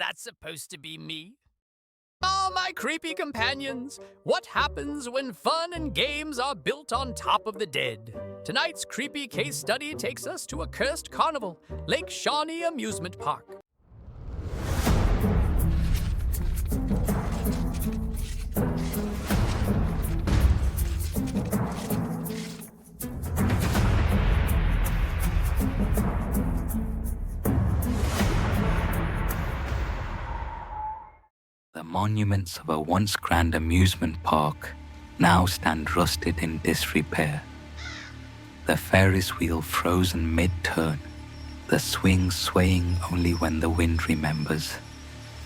that supposed to be me? Ah, my creepy companions, what happens when fun and games are built on top of the dead? Tonight's creepy case study takes us to a cursed carnival, Lake Shawnee Amusement Park. The monuments of a once grand amusement park now stand rusted in disrepair. The Ferris wheel frozen mid-turn, the swings swaying only when the wind remembers.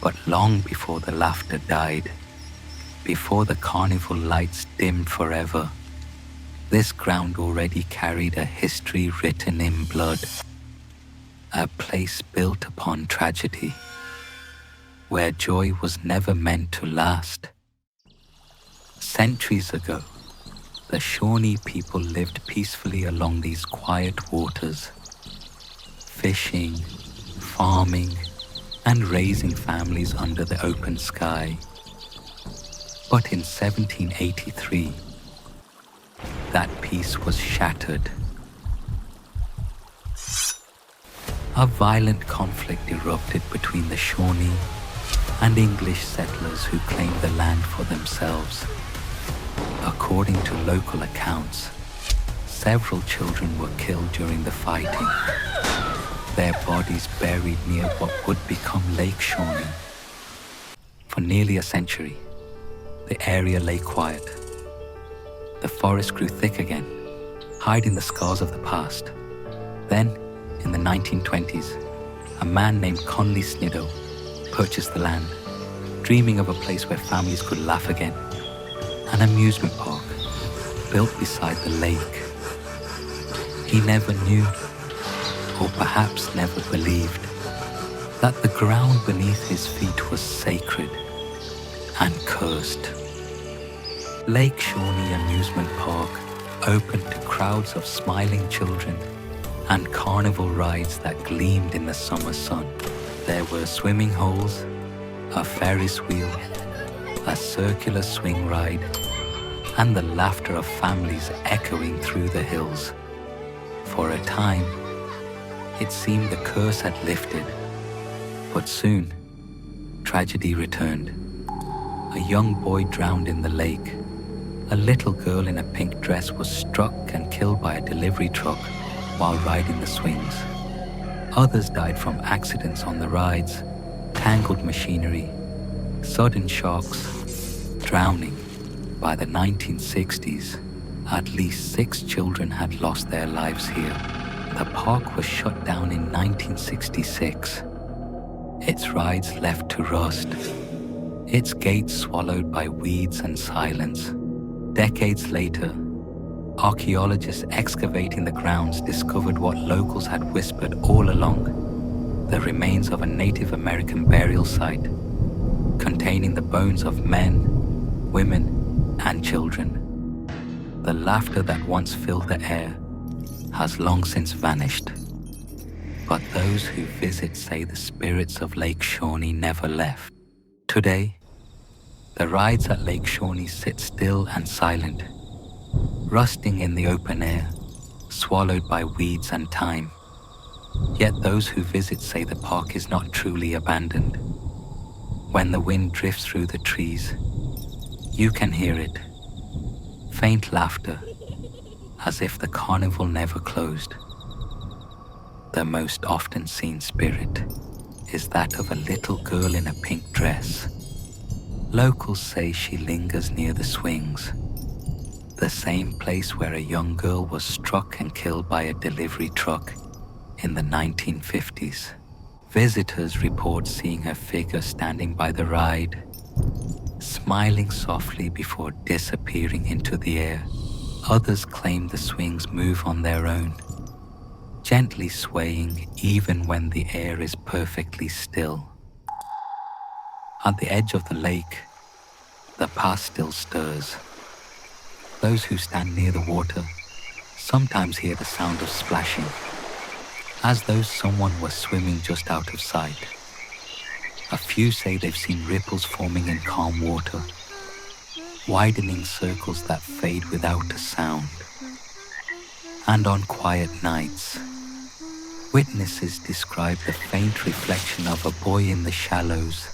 But long before the laughter died, before the carnival lights dimmed forever, this ground already carried a history written in blood, a place built upon tragedy, where joy was never meant to last. Centuries ago, the Shawnee people lived peacefully along these quiet waters, fishing, farming, and raising families under the open sky. But in 1783, that peace was shattered. A violent conflict erupted between the Shawnee and English settlers who claimed the land for themselves. According to local accounts, several children were killed during the fighting, their bodies buried near what would become Lake Shawnee. For nearly a century, the area lay quiet. The forest grew thick again, hiding the scars of the past. Then, in the 1920s, a man named Conley Snidow purchased the land, dreaming of a place where families could laugh again. An amusement park built beside the lake. He never knew, or perhaps never believed, that the ground beneath his feet was sacred and cursed. Lake Shawnee Amusement Park opened to crowds of smiling children and carnival rides that gleamed in the summer sun. There were swimming holes, a Ferris wheel, a circular swing ride, and the laughter of families echoing through the hills. For a time, it seemed the curse had lifted, but soon, tragedy returned. A young boy drowned in the lake. A little girl in a pink dress was struck and killed by a delivery truck while riding the swings. Others died from accidents on the rides, tangled machinery, sudden shocks, drowning. By the 1960s, at least 6 children had lost their lives here. The park was shut down in 1966. Its rides left to rust, its gates swallowed by weeds and silence. Decades later, archaeologists excavating the grounds discovered what locals had whispered all along: the remains of a Native American burial site containing the bones of men, women, and children. The laughter that once filled the air has long since vanished. But those who visit say the spirits of Lake Shawnee never left. Today, the rides at Lake Shawnee sit still and silent, rusting in the open air, swallowed by weeds and time. Yet those who visit say the park is not truly abandoned. When the wind drifts through the trees, you can hear it. Faint laughter, as if the carnival never closed. The most often seen spirit is that of a little girl in a pink dress. Locals say she lingers near the swings, the same place where a young girl was struck and killed by a delivery truck in the 1950s. Visitors report seeing her figure standing by the ride, smiling softly before disappearing into the air. Others claim the swings move on their own, gently swaying even when the air is perfectly still. At the edge of the lake, the past still stirs. Those who stand near the water sometimes hear the sound of splashing, as though someone was swimming just out of sight. A few say they've seen ripples forming in calm water, widening circles that fade without a sound. And on quiet nights, witnesses describe the faint reflection of a boy in the shallows,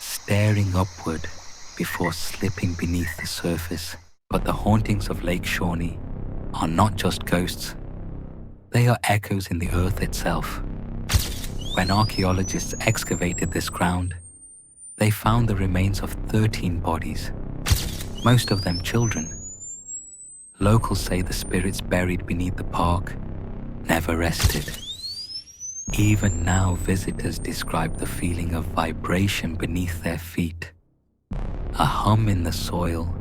staring upward before slipping beneath the surface. But the hauntings of Lake Shawnee are not just ghosts. They are echoes in the earth itself. When archaeologists excavated this ground, they found the remains of 13 bodies, most of them children. Locals say the spirits buried beneath the park never rested. Even now, visitors describe the feeling of vibration beneath their feet, a hum in the soil,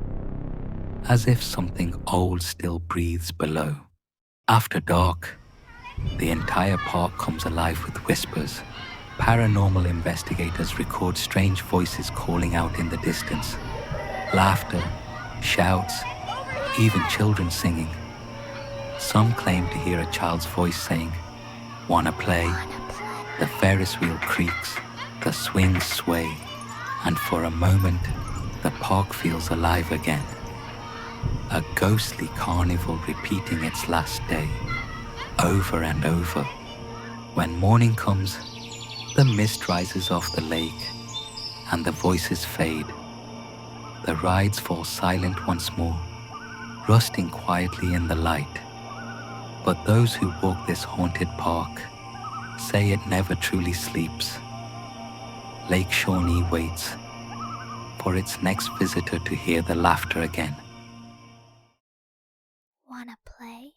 as if something old still breathes below. After dark, the entire park comes alive with whispers. Paranormal investigators record strange voices calling out in the distance. Laughter, shouts, even children singing. Some claim to hear a child's voice saying, "Wanna play?" The Ferris wheel creaks, the swings sway, and for a moment, the park feels alive again. A ghostly carnival repeating its last day, over and over. When morning comes, the mist rises off the lake, and the voices fade. The rides fall silent once more, rusting quietly in the light. But those who walk this haunted park say it never truly sleeps. Lake Shawnee waits for its next visitor to hear the laughter again. Wanna play?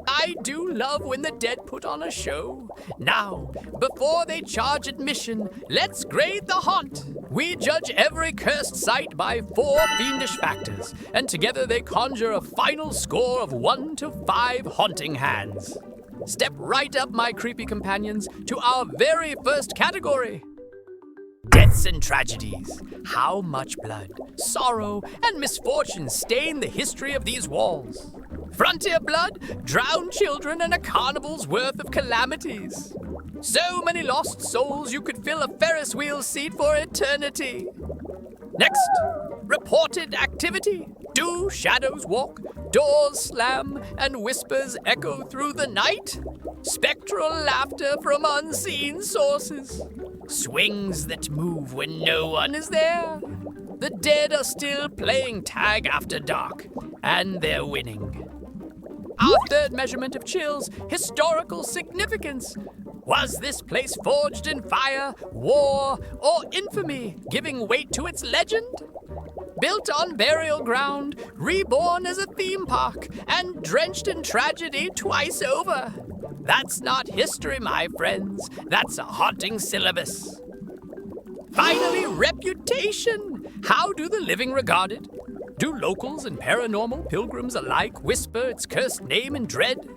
I do love when the dead put on a show. Now, before they charge admission, let's grade the haunt. We judge every cursed site by 4 fiendish factors, and together they conjure a final score of 1 to 5 haunting hands. Step right up, my creepy companions, to our very first category. Deaths and tragedies. How much blood, sorrow, and misfortune stain the history of these walls? Frontier blood, drowned children, and a carnival's worth of calamities. So many lost souls you could fill a Ferris wheel seat for eternity. Next, reported activity. Do shadows walk, doors slam, and whispers echo through the night? Spectral laughter from unseen sources. Swings that move when no one is there. The dead are still playing tag after dark, and they're winning. Our third measurement of chills, historical significance. Was this place forged in fire, war, or infamy, giving weight to its legend? Built on burial ground, reborn as a theme park, and drenched in tragedy twice over. That's not history, my friends. That's a haunting syllabus. Finally, reputation. How do the living regard it? Do locals and paranormal pilgrims alike whisper its cursed name in dread?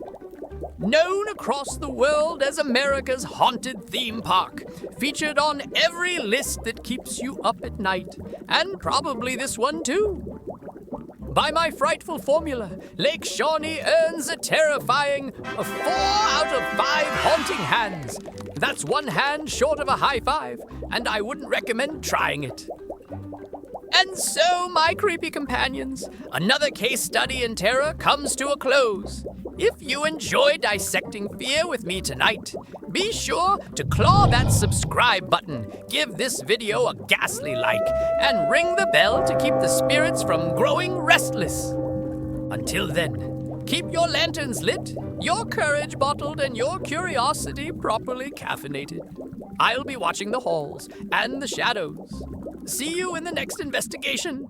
Known across the world as America's haunted theme park, featured on every list that keeps you up at night, and probably this one too. By my frightful formula, Lake Shawnee earns a terrifying 4 out of 5 haunting hands. That's 1 hand short of a high five, and I wouldn't recommend trying it. And so, my creepy companions, another case study in terror comes to a close. If you enjoy dissecting fear with me tonight, be sure to claw that subscribe button, give this video a ghastly like, and ring the bell to keep the spirits from growing restless. Until then, keep your lanterns lit, your courage bottled, and your curiosity properly caffeinated. I'll be watching the halls and the shadows. See you in the next investigation.